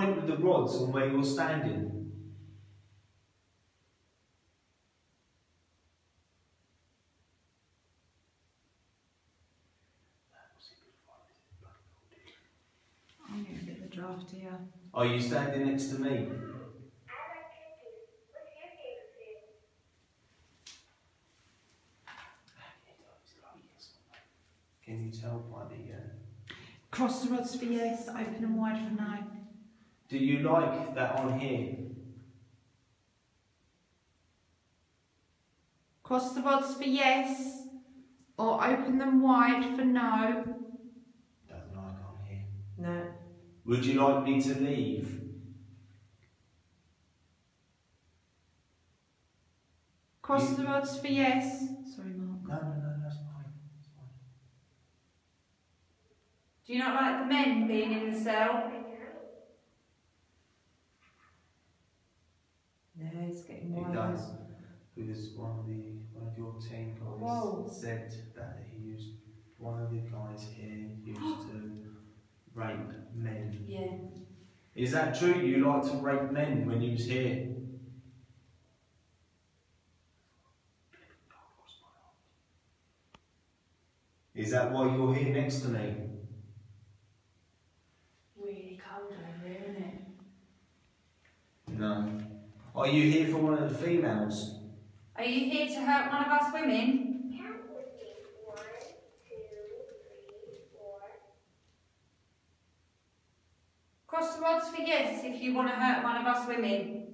point with the rods on where you're standing. I'm getting a bit of a draft here. Are you standing next to me? Can you tell by the... Cross the rods for yes, open and wide for no. Do you like that on here? Cross the rods for yes, or open them wide for no. Doesn't like on here. No. Would you like me to leave? Cross the rods for yes. Sorry, Mark. No, that's fine. That's fine. Do you not like the men being in the cell? No, it's getting wider. It does, because one of your team guys said that one of the guys here used to rape men. Yeah. Is that true? You like to rape men when you was here? Is that why you're here next to me? Really cold over here, isn't it? No. Are you here for one of the females? Are you here to hurt one of us women? Count with me. 1, 2, 3, 4. Cross the rods for yes if you want to hurt one of us women.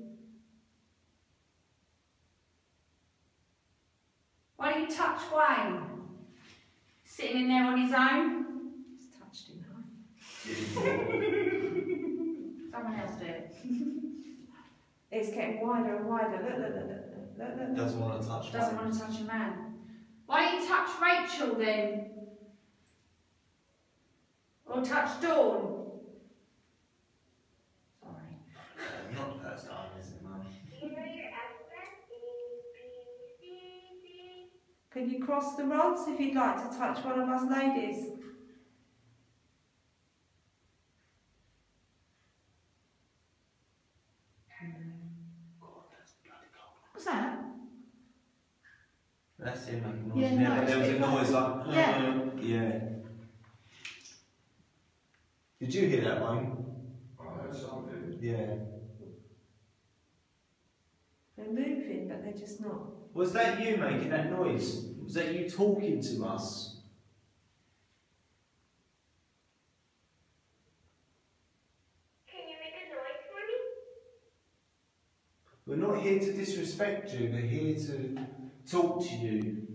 Why do you touch Wayne? Sitting in there on his own? He's touched enough. Someone else do it. It's getting wider and wider. Look. Doesn't want to touch. Doesn't want to touch a man. Why don't you touch Rachel then? Or touch Dawn? Sorry. Not the first time, is it, Mum? Do you know your alphabet? A, B, C, D. Can you cross the rods if you'd like to touch one of us ladies? What's that? That's him making noise. Yeah, Yeah, no, but there was a noise like, yeah. Did you hear that, Wayne? I heard something. Yeah. They're moving, but they're just not. Was that you making that noise? Was that you talking to us? Can you make a noise for me? We're not here to disrespect you, we're here to talk to you.